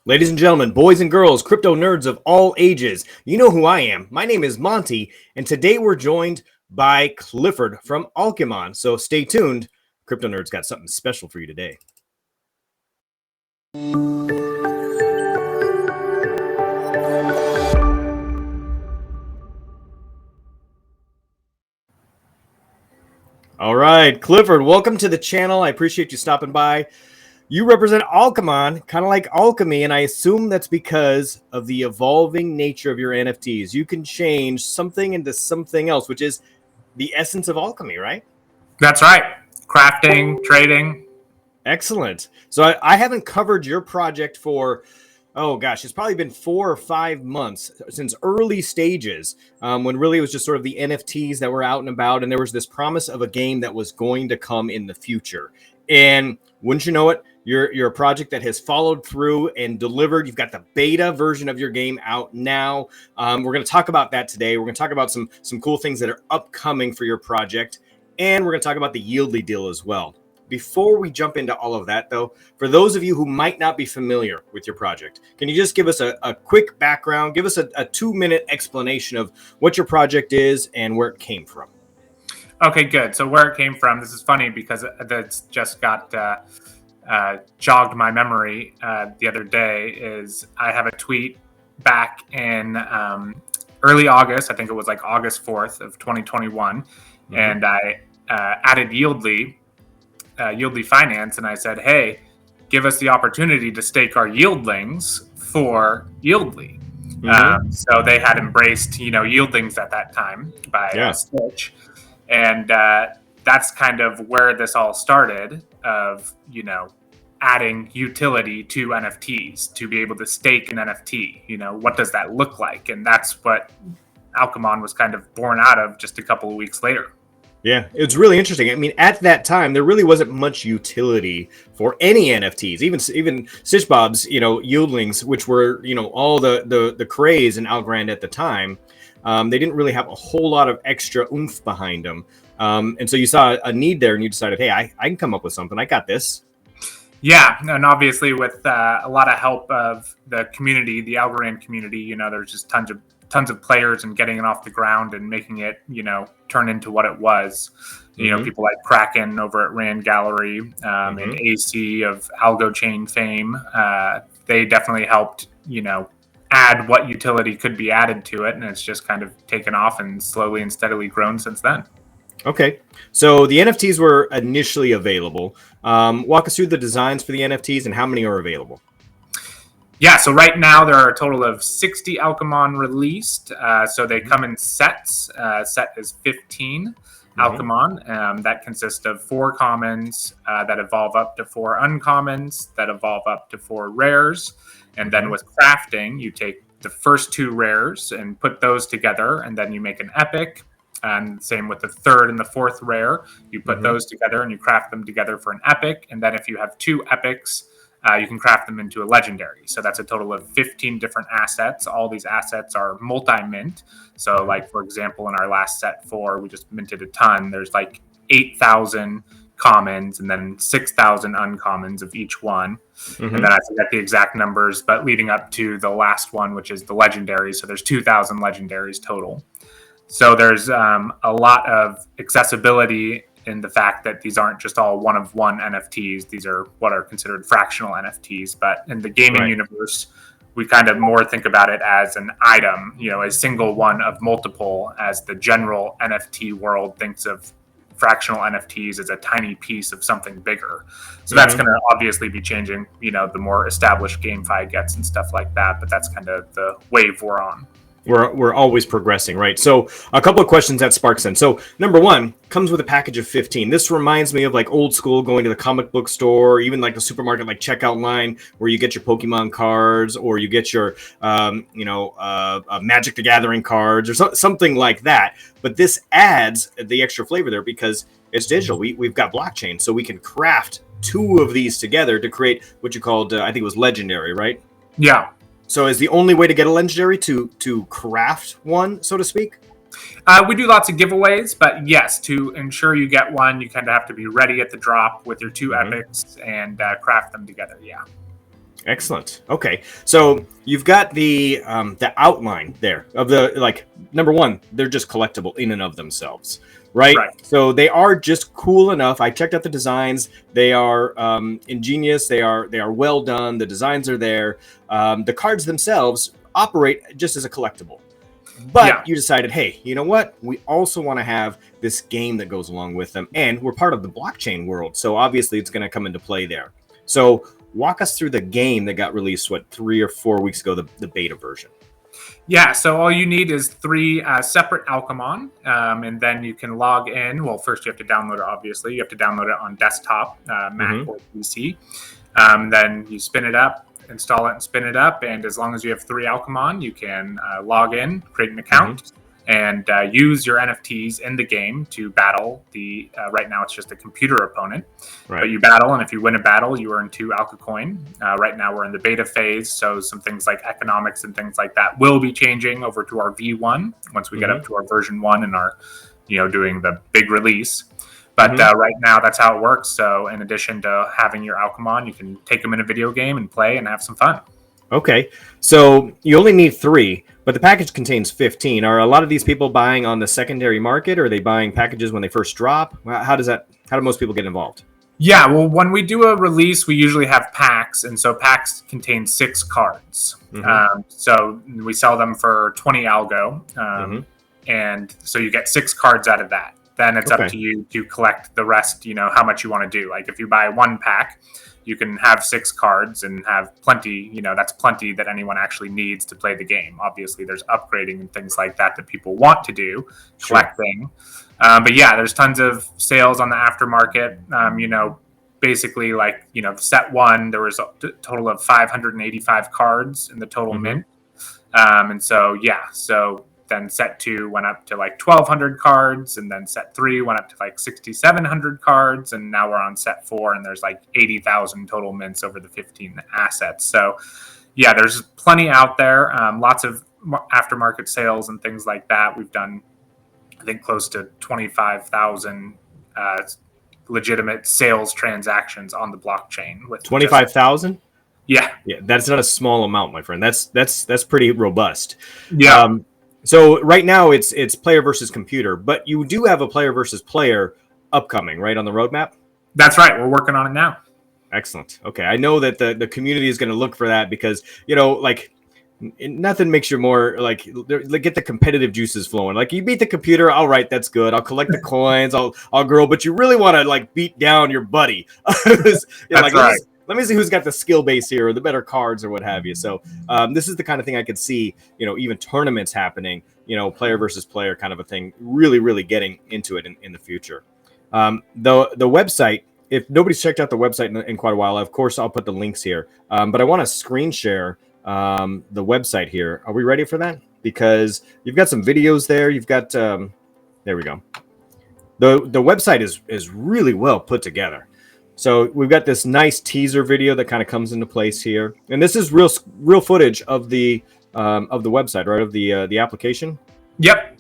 Ladies and gentlemen, boys and girls, crypto nerds of all ages, you know who I am. My name is Monty, and today we're joined by Clifford from Alchemon. So stay tuned. Crypto Nerd's got something special for you today. All right, Clifford, welcome to the channel. I appreciate you stopping by. You represent Alchemon, kind of like alchemy, and I assume that's because of the evolving nature of your NFTs. You can change something into something else, which is the essence of alchemy, right? That's right. Crafting, trading. Excellent. So I haven't covered your project for, oh gosh, it's probably been 4 or 5 months since early stages, when really it was just sort of the NFTs that were out and about, and there was this promise of a game that was going to come in the future. And wouldn't you know it, you're a project that has followed through and delivered. You've got the beta version of your game out now. We're going to talk about that today. We're going to talk about some cool things that are upcoming for your project, and we're going to talk about the YLDY deal as well. Before we jump into all of that, though, for those of you who might not be familiar with your project, can you just give us a quick background, give us a 2-minute explanation of what your project is and where it came from? Okay, good. So where it came from, this is funny because that's just got jogged my memory the other day, is I have a tweet back in early August. I think it was like August 4th of 2021. Mm-hmm. And I added YLDY Finance, and I said, hey, give us the opportunity to stake our yieldlings for YLDY. Mm-hmm. So they had embraced, yieldlings at that time by Stitch. And that's kind of where this all started, of, adding utility to NFTs to be able to stake an NFT. What does that look like? And that's what Alchemon was kind of born out of just a couple of weeks later. Yeah, it's really interesting. I mean, at that time, there really wasn't much utility for any NFTs, even Stitch Bob's, yieldlings, which were, all the craze in Algorand at the time. They didn't really have a whole lot of extra oomph behind them. And so you saw a need there and you decided, hey, I can come up with something. I got this. Yeah. And obviously with a lot of help of the community, the Algorand community, there's just tons of players and getting it off the ground and making it, turn into what it was. Mm-hmm. People like Kraken over at Rand Gallery, mm-hmm. and AC of ALGO chain fame. They definitely helped, add what utility could be added to it. And it's just kind of taken off and slowly and steadily grown since then. Okay. So the NFTs were initially available. Walk us through the designs for the NFTs and how many are available. Yeah, so right now there are a total of 60 Alchemon released. So they come in sets. Set is 15 Alchemon. That consists of 4 commons that evolve up to 4 uncommons, that evolve up to 4 rares. And then with crafting, you take the first 2 rares and put those together, and then you make an epic. And same with the 3rd and the 4th rare. You put those together and you craft them together for an epic. And then if you have 2 epics, you can craft them into a legendary. So that's a total of 15 different assets. All these assets are multi-mint. So like, for example, in our last set 4, we just minted a ton. There's like 8,000 commons and then 6,000 uncommons of each one. Mm-hmm. And then I forget the exact numbers, but leading up to the last one, which is the legendary. So there's 2,000 legendaries total. So there's a lot of accessibility in the fact that these aren't just all one-of-one NFTs. These are what are considered fractional NFTs. But in the gaming universe, we kind of more think about it as an item, a single one of multiple, as the general NFT world thinks of fractional NFTs as a tiny piece of something bigger. So that's going to obviously be changing, the more established GameFi gets and stuff like that. But that's kind of the wave we're on. We're always progressing, right? So a couple of questions that sparks in. So number 1, comes with a package of 15. This reminds me of like old school, going to the comic book store, or even like the supermarket, like checkout line, where you get your Pokemon cards, or you get your, Magic the Gathering cards, or something like that. But this adds the extra flavor there because it's digital. We've got blockchain, so we can craft 2 of these together to create what you called, I think it was legendary, right? Yeah. So is the only way to get a legendary to craft one, so to speak? We do lots of giveaways, but yes, to ensure you get one, you kind of have to be ready at the drop with your 2 epics and craft them together. Yeah. Excellent. Okay, so you've got the outline there of the, like, number one, they're just collectible in and of themselves, right? Right. So they are just cool enough. I checked out the designs; they are ingenious. They are well done. The designs are there. The cards themselves operate just as a collectible. But Yeah. you decided, hey, you know what? We also want to have this game that goes along with them, and we're part of the blockchain world, so obviously it's going to come into play there. So walk us through the game that got released, what, 3 or 4 weeks ago, the beta version. Yeah, so all you need is 3 separate Alchemon, and then you can log in. Well, first you have to download it, obviously. You have to download it on desktop, Mac or PC. Then you spin it up, install it and spin it up, and as long as you have 3 Alchemon, you can log in, create an account, and use your NFTs in the game to battle the, right now it's just a computer opponent, Right. but you battle, and if you win a battle, you earn 2 Alka coin. Right now we're in the beta phase, so some things like economics and things like that will be changing over to our V1 once we get up to our version 1 and are, doing the big release. But right now, that's how it works. So in addition to having your Alchemon, you can take them in a video game and play and have some fun. Okay, so you only need 3, but the package contains 15. Are a lot of these people buying on the secondary market, or are they buying packages when they first drop? How do most people get involved? Yeah, well, when we do a release, we usually have packs, and so packs contain 6 cards. So we sell them for 20 ALGO, and so you get 6 cards out of that. Then it's up to you to collect the rest, how much you want to do. Like if you buy 1 pack, you can have 6 cards and have plenty, that's plenty that anyone actually needs to play the game. Obviously, there's upgrading and things like that people want to do, collecting. But yeah, there's tons of sales on the aftermarket. Basically like, set 1, there was a total of 585 cards in the total mint. And so, so then set 2 went up to like 1,200 cards, and then set 3 went up to like 6,700 cards, and now we're on set 4, and there's like 80,000 total mints over the 15 assets. So yeah, there's plenty out there. Lots of aftermarket sales and things like that. We've done, I think, close to 25,000 legitimate sales transactions on the blockchain. With 25,000? Yeah, that's not a small amount, my friend. That's pretty robust. Yeah. So right now it's player versus computer, but you do have a player versus player upcoming, right, on the roadmap? That's right. We're working on it now. Excellent. Okay, I know that the community is going to look for that because like nothing makes you more like get the competitive juices flowing. Like you beat the computer, all right, that's good. I'll collect the coins, I'll grow, but you really want to like beat down your buddy. That's like, right. Let me see who's got the skill base here or the better cards or what have you. So this is the kind of thing I could see, even tournaments happening, player versus player kind of a thing, really, really getting into it in the future. The website, if nobody's checked out the website in quite a while, of course, I'll put the links here. But I want to screen share the website here. Are we ready for that? Because you've got some videos there. You've got, there we go. The website is really well put together. So we've got this nice teaser video that kind of comes into place here, and this is real footage of the website, right? Of the application. Yep.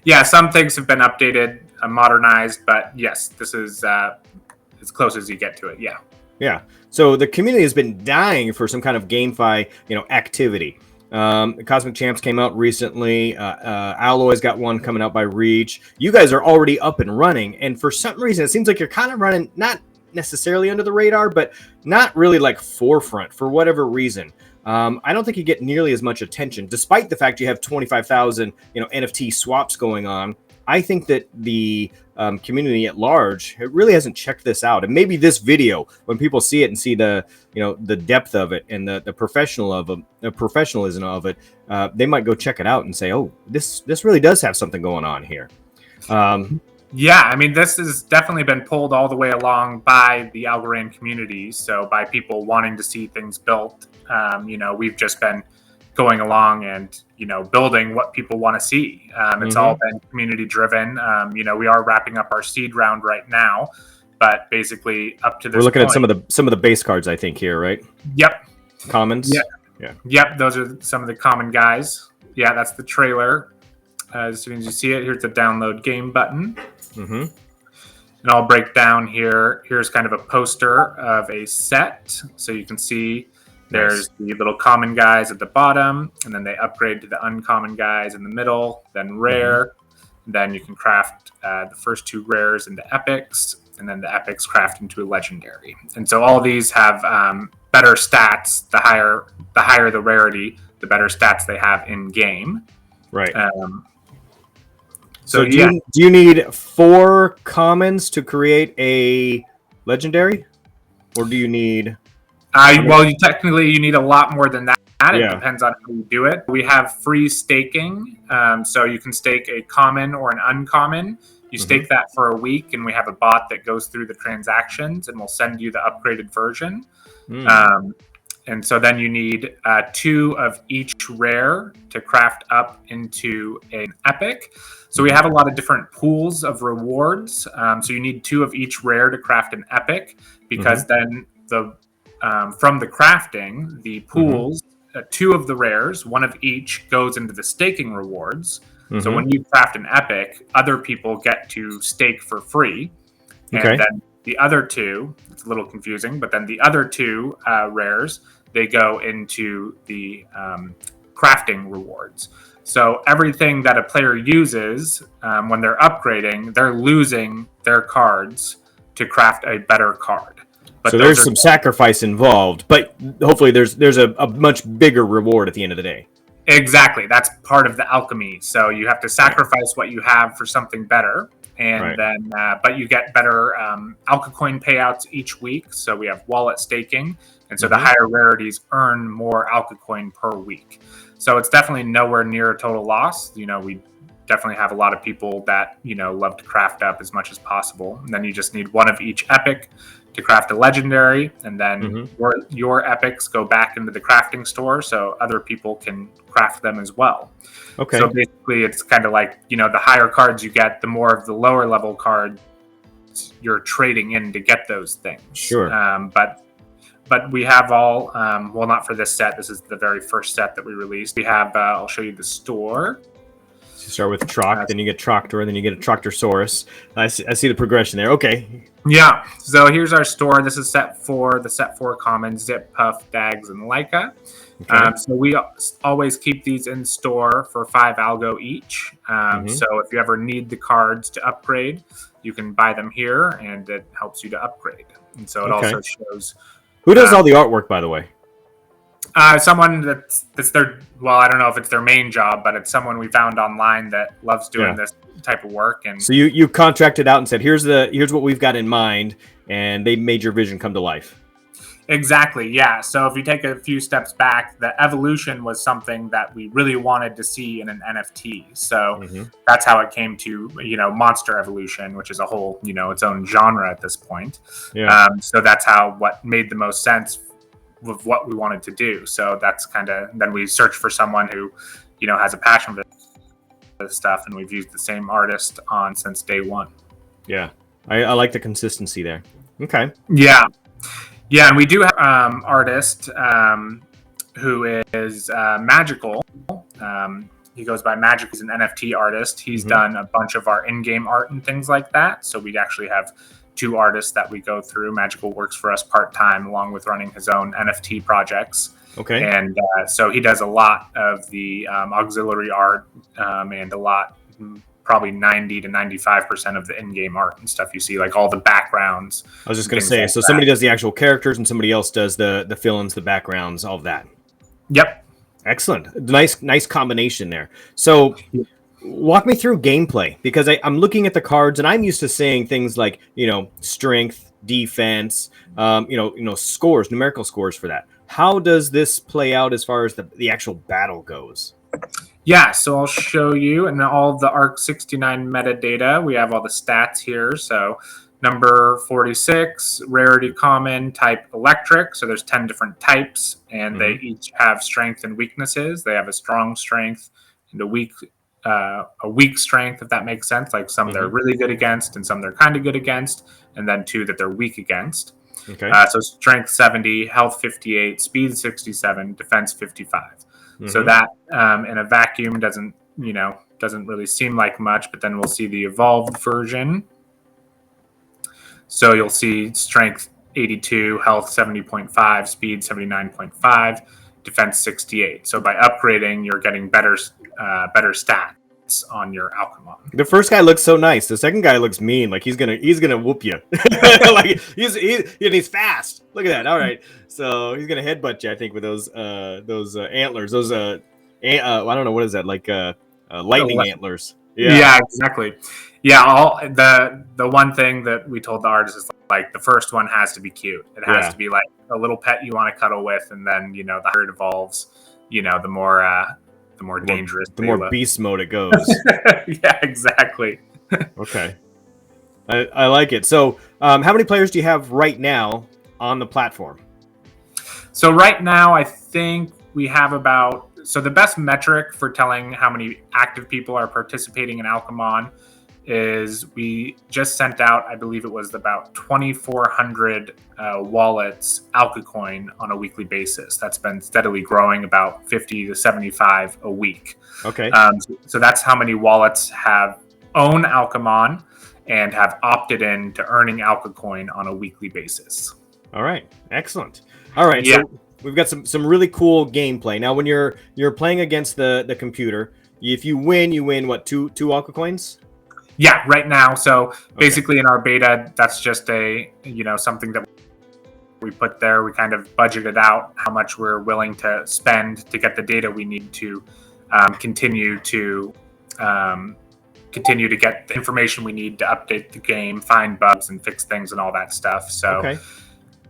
Yeah, some things have been updated, modernized, but yes, this is as close as you get to it. Yeah. Yeah. So the community has been dying for some kind of GameFi, activity. Cosmic Champs came out recently. Alloy's got one coming out by Reach. You guys are already up and running, and for some reason, it seems like you're kind of running not necessarily under the radar, but not really like forefront for whatever reason. I don't think you get nearly as much attention, despite the fact you have 25,000, NFT swaps going on. I think that the community at large, it really hasn't checked this out. And maybe this video, when people see it and see the, the depth of it and the professionalism of it, they might go check it out and say, oh, this really does have something going on here. Yeah, I mean, this has definitely been pulled all the way along by the Algorand community. So by people wanting to see things built, we've just been going along and, building what people want to see. It's all been community driven. We are wrapping up our seed round right now, but basically up to this We're looking point, at some of the base cards, I think, here, right? Yep. Commons. Yeah. Yep. Those are some of the common guys. Yeah, that's the trailer. As soon as you see it, here's the download game button. And I'll break down here. Here's kind of a poster of a set. So you can see, There's the little common guys at the bottom, and then they upgrade to the uncommon guys in the middle, then rare. Then you can craft the first 2 rares into epics, and then the epics craft into a legendary. And so all these have better stats. The higher the rarity, the better stats they have in game. Right. So do you need 4 commons to create a legendary, or do you need? Well, you need a lot more than that. It Yeah. depends on how you do it. We have free staking, so you can stake a common or an uncommon. You stake that for a week, and we have a bot that goes through the transactions and will send you the upgraded version. And so then you need 2 of each rare to craft up into an epic. So we have a lot of different pools of rewards. So you need 2 of each rare to craft an epic, because then from the crafting, the pools, 2 of the rares, 1 of each, goes into the staking rewards. So when you craft an epic, other people get to stake for free. And then the other 2, it's a little confusing, but then the other 2 rares, they go into the crafting rewards. So everything that a player uses when they're upgrading, they're losing their cards to craft a better card. But so there's some sacrifice involved, but hopefully there's a much bigger reward at the end of the day. Exactly. That's part of the alchemy. So you have to sacrifice what you have for something better. And then, but you get better Alka coin payouts each week. So we have wallet staking. And so the higher rarities earn more Alka coin per week. So it's definitely nowhere near a total loss. We definitely have a lot of people that, love to craft up as much as possible. And then you just need 1 of each epic to craft a legendary, and then your epics go back into the crafting store so other people can craft them as well. Okay. So basically it's kind of like, the higher cards you get, the more of the lower level cards you're trading in to get those things. Sure. But we have all, well, not for this set. This is the very first set that we released. We have, I'll show you the store. So you start with Troc, then you get Troctor, then you get a Troctorsaurus. I see the progression there. Okay. Yeah. So here's our store. This is set 4, the set 4 commons, Zip, Puff, Dags, and Leica. Okay. So we always keep these in store for 5 algo each. So if you ever need the cards to upgrade, you can buy them here, and it helps you to upgrade. And so it also shows... Who does all the artwork, by the way? Someone that's their, well, I don't know if it's their main job, but it's someone we found online that loves doing this type of work. And so you contracted out and said, here's what we've got in mind, and they made your vision come to life. Exactly, yeah. So if you take a few steps back, the evolution was something that we really wanted to see in an NFT. So that's how it came to, monster evolution, which is a whole, its own genre at this point. Yeah. So that's what made the most sense of what we wanted to do. So that's then we searched for someone who, has a passion for this stuff, and we've used the same artist since day one. Yeah, I like the consistency there. Okay. Yeah. Yeah, and we do have artist who is Magical. He goes by Magic. He's an NFT artist. He's done a bunch of our in-game art and things like that. So we actually have 2 artists that we go through. Magical works for us part-time along with running his own NFT projects. Okay. And so he does a lot of the auxiliary art and a lot, probably 90 to 95% of the in-game art and stuff you see, like all the backgrounds. I was just going to say, so somebody does the actual characters and somebody else does the fill-ins, the backgrounds, all of that. Yep. Excellent. Nice combination there. So walk me through gameplay, because I'm looking at the cards and I'm used to saying things like, strength, defense, scores, numerical scores for that. How does this play out as far as the actual battle goes? Yeah, so I'll show you, and all of the ARC 69 metadata, we have all the stats here. So number 46, rarity common, type electric. So there's 10 different types, and they each have strength and weaknesses. They have a strong strength and a weak strength, if that makes sense. Like some they're really good against and some they're kind of good against, and then 2 that they're weak against. Okay. So strength 70, health 58, speed 67, defense 55. So that in a vacuum doesn't really seem like much, but then we'll see the evolved version. So you'll see strength 82, health 70.5, speed 79.5, defense 68. So by upgrading, you're getting better stats on your Alchemon. The first guy looks so nice. The second guy looks mean. Like he's gonna whoop you. Like he's fast. Look at that. All right, so he's gonna headbutt you. I think with those antlers. I don't know, what is that, like lightning antlers. Yeah, exactly. Yeah, the one thing that we told the artists is like the first one has to be cute. It has to be like a little pet you want to cuddle with, and then the higher it evolves, the more dangerous, the more beast mode it goes. Yeah, exactly. Okay, I like it. So, how many players do you have right now on the platform? So right now, I think we have so the best metric for telling how many active people are participating in Alchemon is we just sent out, I believe it was about 2,400 wallets, AlchaCoin, on a weekly basis. That's been steadily growing, about 50 to 75 a week. Okay. So that's how many wallets own Alchemon and have opted in to earning AlchaCoin on a weekly basis. All right. Excellent. All right. Yeah. So we've got some really cool gameplay. Now, when you're playing against the computer, if you win, what, two AlchaCoins? Yeah, right now. So basically in our beta, that's just something that we put there. We kind of budgeted out how much we're willing to spend to get the data we need to continue to get the information we need to update the game, find bugs and fix things and all that stuff. So okay.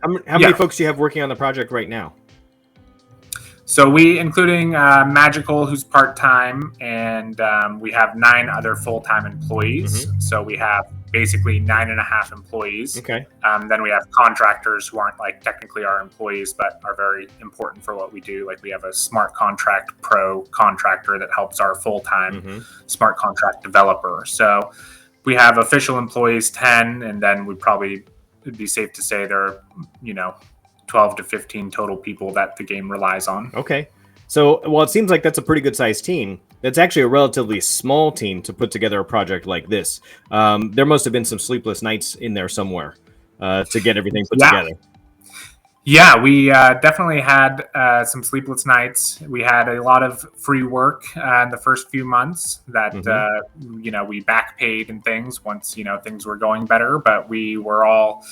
How many folks do you have working on the project right now? So we, including Magical, who's part-time, and we have 9 other full-time employees. Mm-hmm. So we have basically 9.5 employees. Okay. Then we have contractors who aren't like technically our employees, but are very important for what we do. Like we have a Smart Contract Pro contractor that helps our full-time smart contract developer. So we have official employees 10, and then it'd be safe to say there are, 12 to 15 total people that the game relies on. Okay. So, well, it seems like that's a pretty good sized team. That's actually a relatively small team to put together a project like this. There must have been some sleepless nights in there somewhere to get everything put together. Yeah, we definitely had some sleepless nights. We had a lot of free work in the first few months that, we back paid and things once, things were going better. But we were all,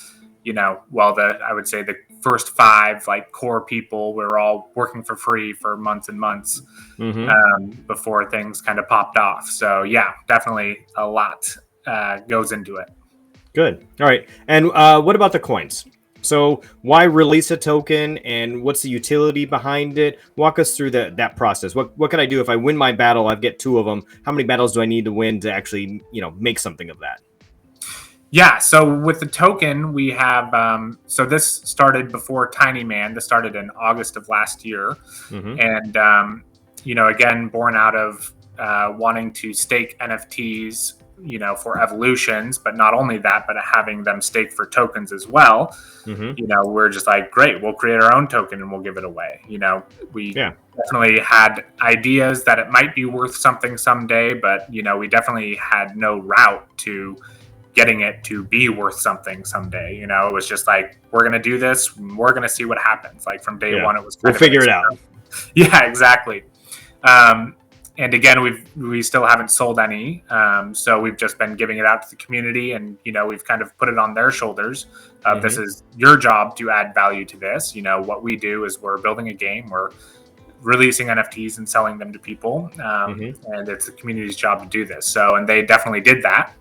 I would say the first 5 like core people were all working for free for months and months before things kind of popped off. So yeah, definitely a lot goes into it. Good. All right. And what about the coins? So why release a token, and what's the utility behind it? Walk us through that process. What can I do if I win my battle? I get 2 of them. How many battles do I need to win to actually, make something of that? Yeah, so with the token, we have, so this started before Tiny Man. This started in August of last year. And, again, born out of wanting to stake NFTs, for evolutions, but not only that, but having them stake for tokens as well. We're just like, great, we'll create our own token and we'll give it away. We definitely had ideas that it might be worth something someday, but, we definitely had no route to getting it to be worth something someday. It was just like, we're going to do this. We're going to see what happens. Like from day one, it was, we'll figure it out. Yeah, exactly. And again, we still haven't sold any. So we've just been giving it out to the community, and, we've kind of put it on their shoulders. This is your job to add value to this. What we do is we're building a game. We're releasing NFTs and selling them to people. And it's the community's job to do this. So, and they definitely did that.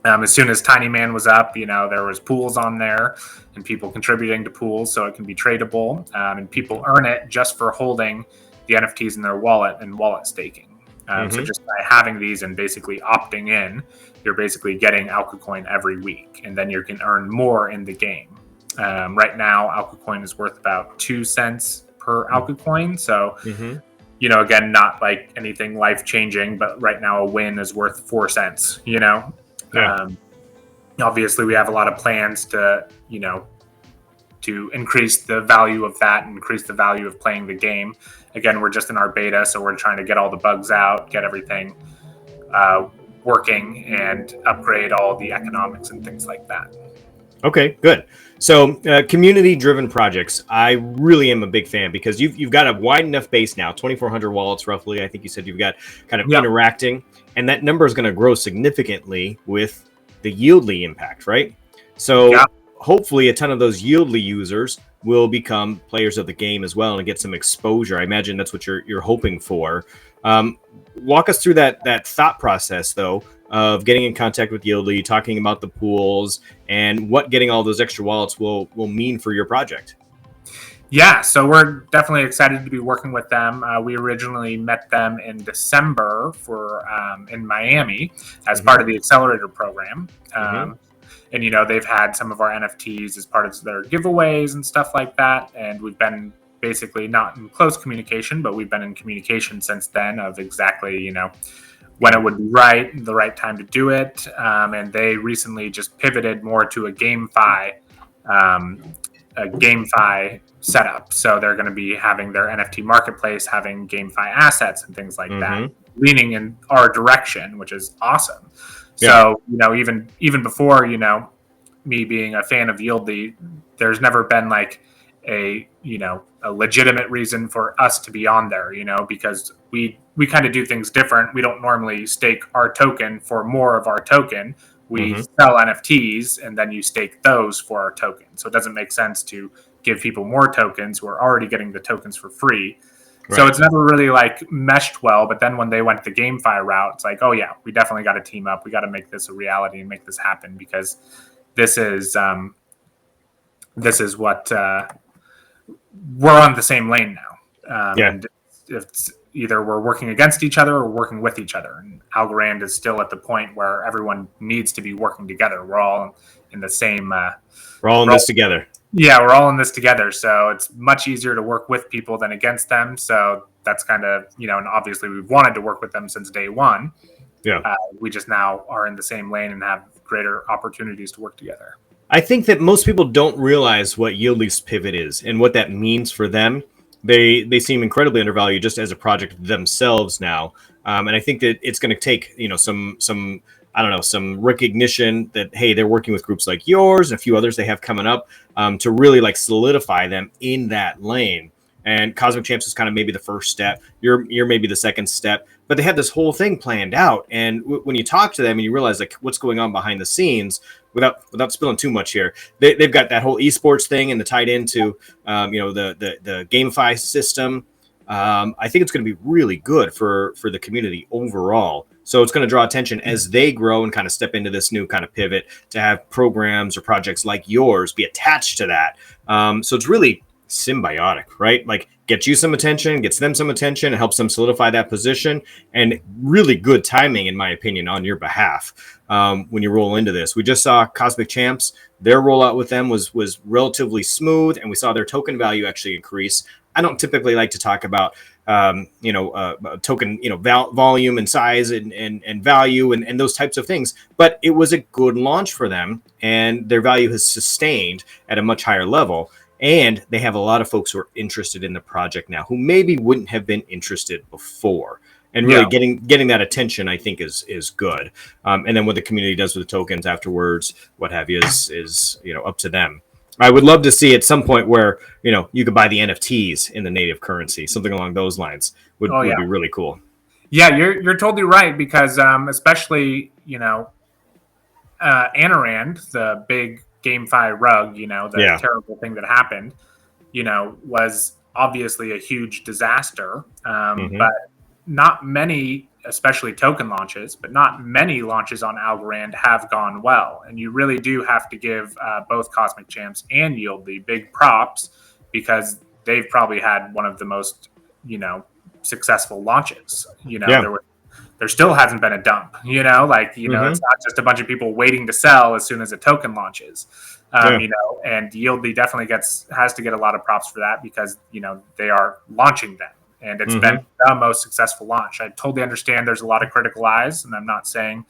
As soon as Tiny Man was up, there was pools on there and people contributing to pools so it can be tradable. And people earn it just for holding the NFTs in their wallet and wallet staking. So just by having these and basically opting in, you're basically getting AlchaCoin every week. And then you can earn more in the game. Right now, AlchaCoin is worth about 2 cents per AlchaCoin. So, again, not like anything life-changing, but right now a win is worth 4 cents, Obviously, we have a lot of plans to increase the value of that, and increase the value of playing the game. Again, we're just in our beta, so we're trying to get all the bugs out, get everything working, and upgrade all the economics and things like that. Okay, good. So, community-driven projects, I really am a big fan because you've got a wide enough base now, 2,400 wallets roughly. I think you said you've got kind of Yeah. interacting, and that number is going to grow significantly with the YLDY impact, right? So, Yeah. hopefully, a ton of those YLDY users will become players of the game as well and get some exposure. I imagine that's what you're hoping for. Walk us through that thought process, though, of getting in contact with YLDY, talking about the pools, and what getting all those extra wallets will mean for your project. Yeah, so we're definitely excited to be working with them. We originally met them in December for in Miami as part of the accelerator program. And they've had some of our NFTs as part of their giveaways and stuff like that. And we've been basically not in close communication, but we've been in communication since then of exactly when it would be the right time to do it. And they recently just pivoted more to a GameFi setup. So they're going to be having their NFT marketplace, having GameFi assets and things like that, leaning in our direction, which is awesome. So, even before, me being a fan of YLDY, there's never been like a legitimate reason for us to be on there, because we kind of do things different. We don't normally stake our token for more of our token. We sell NFTs and then you stake those for our token. So it doesn't make sense to give people more tokens who are already getting the tokens for free. Right. So it's never really like meshed well. But then when they went the GameFi route, it's like, oh yeah, we definitely got to team up. We got to make this a reality and make this happen, because this is what we're on the same lane now. And it's either we're working against each other or working with each other. And Algorand is still at the point where everyone needs to be working together. We're all in the same. We're all in this together. Yeah, we're all in this together. So it's much easier to work with people than against them. So that's kind of, and obviously we've wanted to work with them since day one. Yeah. We just now are in the same lane and have greater opportunities to work together. I think that most people don't realize what YLDY's pivot is and what that means for them. They seem incredibly undervalued just as a project themselves now. And I think that it's going to take, some recognition that, hey, they're working with groups like yours and a few others they have coming up to really like solidify them in that lane. And Cosmic Champs is kind of maybe the first step. You're maybe the second step, but they have this whole thing planned out. And when you talk to them and you realize like what's going on behind the scenes, without spilling too much here, they've got that whole esports thing and the tied into the GameFi system. I think it's going to be really good for the community overall. So it's going to draw attention as they grow and kind of step into this new kind of pivot to have programs or projects like yours be attached to that. So it's really symbiotic, right? Like gets you some attention, gets them some attention, it helps them solidify that position, and really good timing, in my opinion, on your behalf when you roll into this. We just saw Cosmic Champs. Their rollout with them was relatively smooth, and we saw their token value actually increase. I don't typically like to talk about token volume and size and value and those types of things, but it was a good launch for them, and their value has sustained at a much higher level. And they have a lot of folks who are interested in the project now who maybe wouldn't have been interested before. And really getting that attention, I think, is good. And then what the community does with the tokens afterwards, what have you, is up to them. I would love to see at some point where you could buy the NFTs in the native currency, something along those lines would be really cool. Yeah, you're totally right, because especially Anorand, the big GameFi rug, the terrible thing that happened, was obviously a huge disaster. But not many, especially token launches, but not many launches on Algorand have gone well. And you really do have to give both Cosmic Champs and YLDY big props, because they've probably had one of the most, successful launches. There still hasn't been a dump, it's not just a bunch of people waiting to sell as soon as a token launches, and YLDY definitely has to get a lot of props for that, because, they are launching them, and it's been the most successful launch. I totally understand there's a lot of critical eyes, and I'm not saying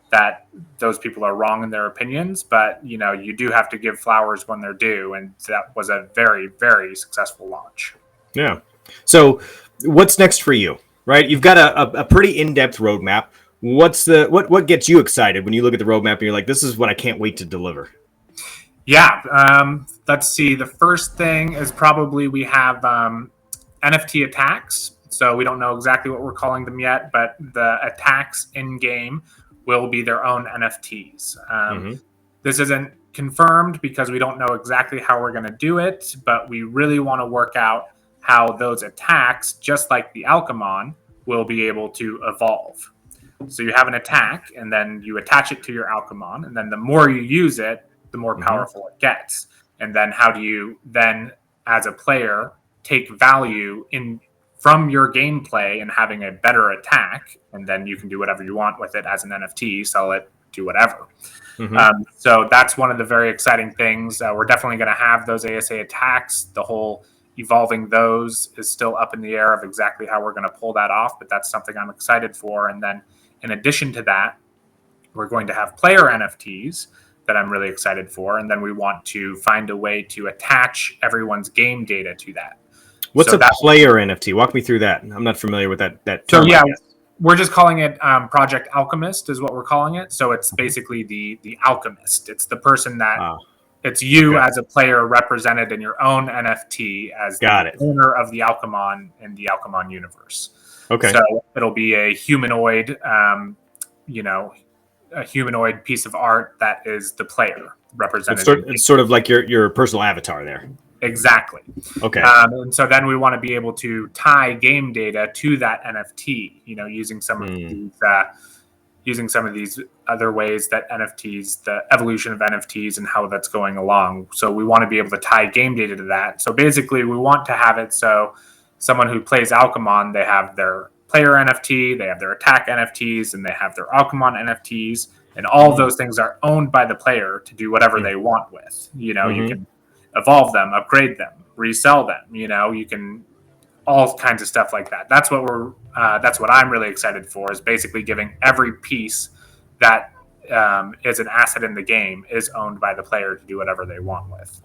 that those people are wrong in their opinions, but, you do have to give flowers when they're due, and that was a very, very successful launch. Yeah. So what's next for you? Right, you've got a pretty in-depth roadmap. What gets you excited when you look at the roadmap and you're like, this is what I can't wait to deliver? Yeah, let's see. The first thing is probably we have NFT attacks. So we don't know exactly what we're calling them yet, but the attacks in game will be their own NFTs. This isn't confirmed because we don't know exactly how we're going to do it, but we really want to work out how those attacks, just like the Alchemon, will be able to evolve. So you have an attack, and then you attach it to your Alchemon, and then the more you use it, the more powerful it gets. And then how do you then, as a player, take value in from your gameplay and having a better attack, and then you can do whatever you want with it as an NFT, sell it, do whatever. So that's one of the very exciting things. We're definitely going to have those ASA attacks. The whole evolving those is still up in the air of exactly how we're going to pull that off, but that's something I'm excited for. And then in addition to that, we're going to have player NFTs that I'm really excited for. And then we want to find a way to attach everyone's game data to that. What's a player NFT? Walk me through that. I'm not familiar with that term. So yeah, we're just calling it Project Alchemist is what we're calling it. So it's basically the alchemist. It's the person that it's you as a player represented in your own NFT as the owner of the Alchemon in the Alchemon universe. Okay. So it'll be a humanoid, a humanoid piece of art that is the player represented. It's sort of like your personal avatar there. Exactly. Okay. And so then we want to be able to tie game data to that NFT, using some of these other ways that NFTs, the evolution of NFTs and how that's going along. So we want to be able to tie game data to that. So basically we want to have it so someone who plays Alchemon, they have their player NFT, they have their attack NFTs, and they have their Alchemon NFTs, and all of those things are owned by the player to do whatever they want with. You can evolve them, upgrade them, resell them. You can all kinds of stuff like that. That's what I'm really excited for, is basically giving every piece that is an asset in the game is owned by the player to do whatever they want with.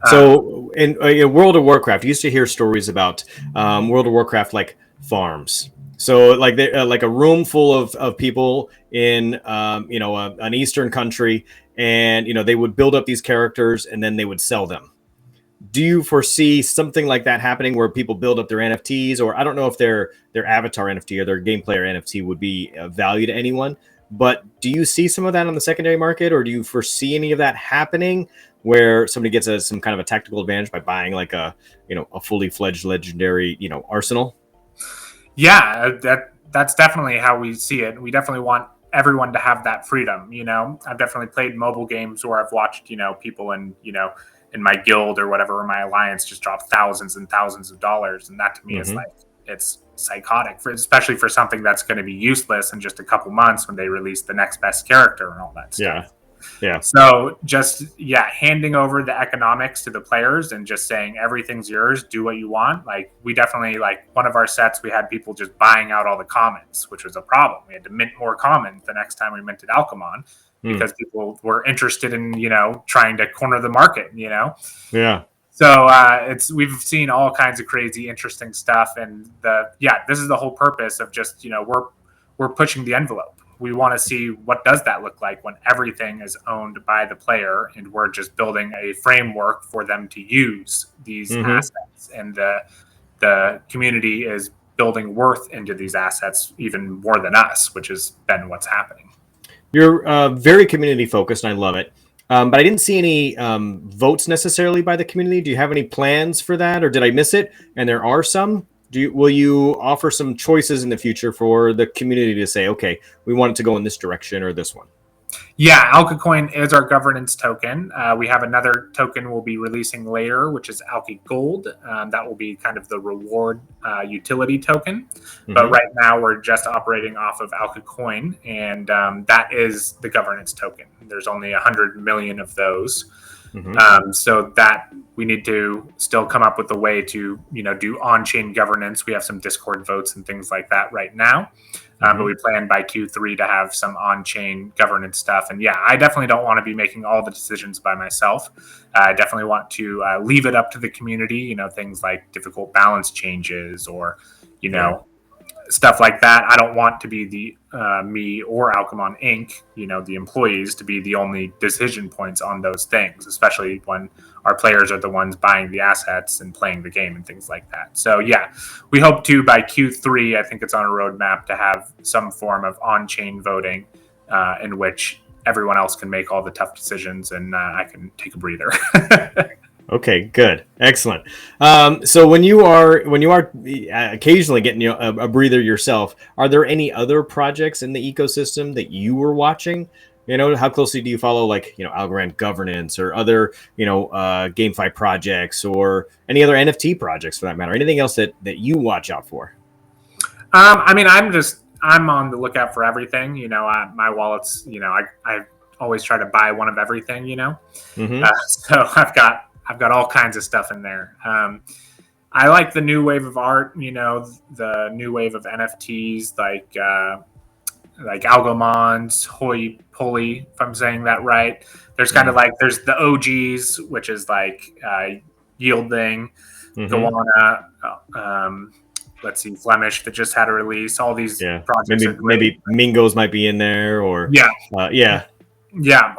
So in World of Warcraft, you used to hear stories about World of Warcraft like farms. So like like a room full of people in an Eastern country, and they would build up these characters and then they would sell them. Do you foresee something like that happening where people build up their NFTs, or I don't know if their avatar NFT or their game player NFT would be of value to anyone, but do you see some of that on the secondary market, or do you foresee any of that happening where somebody gets some kind of a tactical advantage by buying like a fully fledged legendary arsenal? Yeah, that's definitely how we see it. We definitely want everyone to have that freedom. I've definitely played mobile games where I've watched people in my guild or whatever, or my alliance, just drop thousands and thousands of dollars, and that to me is like, it's psychotic, especially for something that's going to be useless in just a couple months when they release the next best character and all that stuff. Yeah. So just handing over the economics to the players and just saying everything's yours, do what you want. Like, we definitely, like, one of our sets, we had people just buying out all the commons, which was a problem. We had to mint more commons the next time we minted Alchemon because people were interested in trying to corner the market. Yeah. So we've seen all kinds of crazy, interesting stuff, and this is the whole purpose of just we're pushing the envelope. We want to see what does that look like when everything is owned by the player, and we're just building a framework for them to use these assets, and the community is building worth into these assets even more than us, which has been what's happening. You're very community focused, and I love it. But I didn't see any votes necessarily by the community. Do you have any plans for that, or did I miss it? And there are some. Will you offer some choices in the future for the community to say, okay, we want it to go in this direction or this one? Yeah, AlchCoin is our governance token. We have another token we'll be releasing later, which is AlchGold. That will be kind of the reward utility token. But right now we're just operating off of AlchCoin, and that is the governance token. There's only 100 million of those. So that we need to still come up with a way to, do on-chain governance. We have some Discord votes and things like that right now. But we plan by Q3 to have some on-chain governance stuff. And I definitely don't want to be making all the decisions by myself. I definitely want to leave it up to the community, things like difficult balance changes or, stuff like that. I don't want to be the me or Alchemon Inc., the employees, to be the only decision points on those things, especially when our players are the ones buying the assets and playing the game and things like that. So yeah, we hope to, by Q3, I think it's on a roadmap, to have some form of on-chain voting in which everyone else can make all the tough decisions and I can take a breather. Okay, good, excellent. So when you are occasionally getting a breather yourself, are there any other projects in the ecosystem that you were watching? How closely do you follow, like, Algorand governance or other GameFi projects or any other NFT projects for that matter? Anything else that you watch out for? I mean, I'm on the lookout for everything. My wallet's, I always try to buy one of everything. Mm-hmm. So I've got all kinds of stuff in there. I like the new wave of art, the new wave of NFTs, like Algomons, Hoi Poly, if I'm saying that right. There's kind of there's the OGs, which is like YLDY, Goanna, let's see, Flemish, that just had a release. All these projects. Maybe Mingos might be in there, or yeah,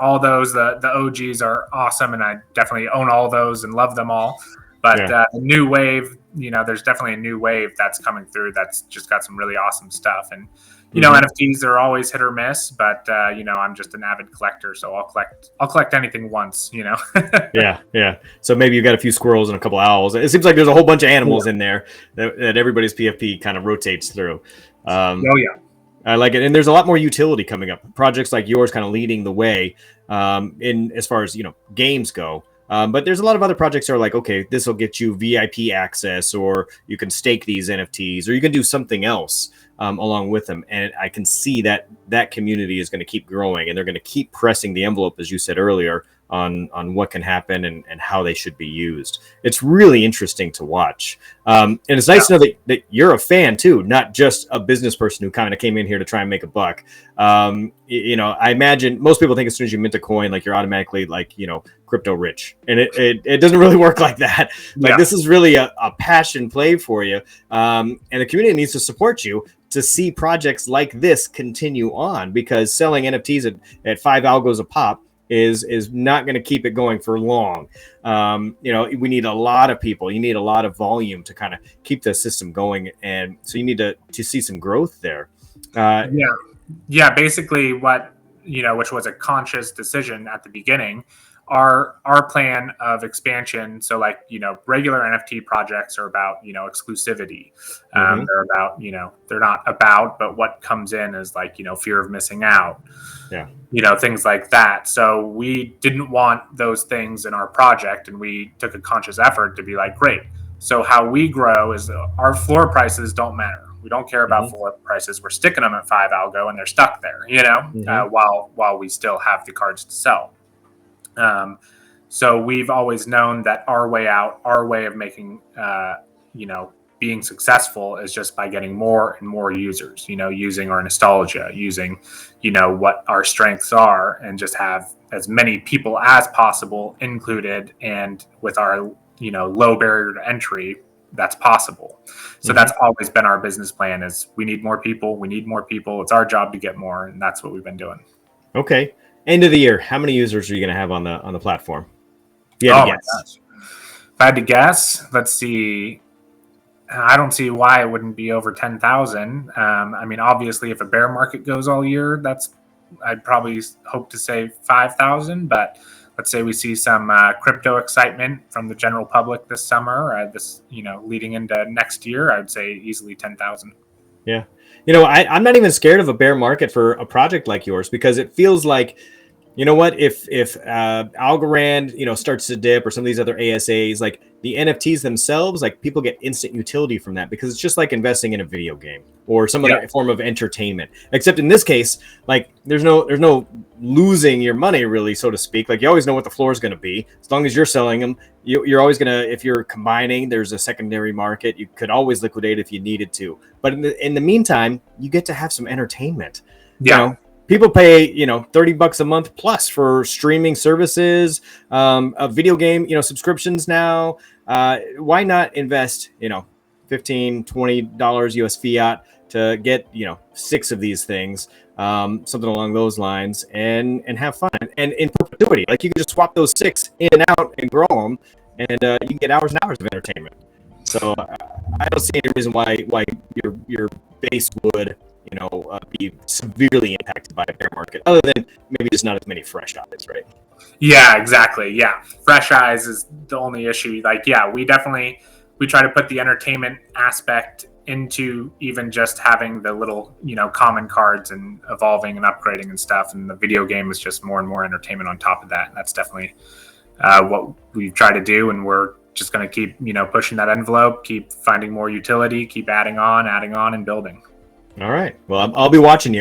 all those. The OGs are awesome, and I definitely own all those and love them all. But the new wave, there's definitely a new wave that's coming through that's just got some really awesome stuff. And NFTs are always hit or miss, but I'm just an avid collector, so I'll collect anything once. Yeah. So maybe you've got a few squirrels and a couple owls. It seems like there's a whole bunch of animals in there that everybody's PFP kind of rotates through. I like it. And there's a lot more utility coming up. Projects like yours kind of leading the way in as far as, games go. But there's a lot of other projects that are like, okay, this will get you VIP access, or you can stake these NFTs, or you can do something else along with them. And I can see that community is going to keep growing, and they're going to keep pressing the envelope, as you said earlier, on what can happen and how they should be used. It's really interesting to watch. And it's nice to know that you're a fan too, not just a business person who kind of came in here to try and make a buck. I imagine most people think as soon as you mint a coin, like, you're automatically like, crypto rich. And it doesn't really work like that. This is really a passion play for you. And the community needs to support you to see projects like this continue on, because selling NFTs at 5 algos a pop is not going to keep it going for long. We need a lot of people. You need a lot of volume to kind of keep the system going, and so you need to see some growth there. Basically, which was a conscious decision at the beginning. Our plan of expansion, so regular NFT projects are about exclusivity. They're about they're not about, but what comes in is fear of missing out. Things like that. So we didn't want those things in our project, and we took a conscious effort to be like, great. So how we grow is our floor prices don't matter. We don't care about floor prices. We're sticking them at 5 algo, and they're stuck there. While we still have the cards to sell. So we've always known that our way out, our way of making, being successful is just by getting more and more users, using our nostalgia, using, what our strengths are, and just have as many people as possible included, and with our, low barrier to entry, that's possible. So that's always been our business plan, is we need more people. It's our job to get more. And that's what we've been doing. Okay. End of the year, how many users are you going to have on the platform? If I had to guess, let's see. I don't see why it wouldn't be over 10,000. Obviously, if a bear market goes all year, I'd probably hope to say 5,000. But let's say we see some crypto excitement from the general public this summer, leading into next year, I'd say easily 10,000. Yeah. I'm not even scared of a bear market for a project like yours, because it feels like, if Algorand, starts to dip, or some of these other ASAs, like the NFTs themselves, like people get instant utility from that, because it's just like investing in a video game or some other form of entertainment. Except in this case, like there's no losing your money, really, so to speak. Like, you always know what the floor is going to be. As long as you're selling them, you're always going to, if you're combining, there's a secondary market. You could always liquidate if you needed to. But in the meantime, you get to have some entertainment. People pay, $30 a month plus for streaming services, a video game, subscriptions now. Why not invest, $15, $20 US fiat to get, 6 of these things, something along those lines, and have fun. And in perpetuity, like you can just swap those 6 in and out and grow them, and you can get hours and hours of entertainment. So I don't see any reason why your base would be severely impacted by a bear market, other than maybe just not as many fresh eyes, right? Yeah, exactly. Yeah, fresh eyes is the only issue. Like, yeah, we try to put the entertainment aspect into even just having the little common cards and evolving and upgrading and stuff, and the video game is just more and more entertainment on top of that. And that's definitely what we try to do, and we're just going to keep pushing that envelope, keep finding more utility, keep adding on and building. All right, well, I'll be watching you.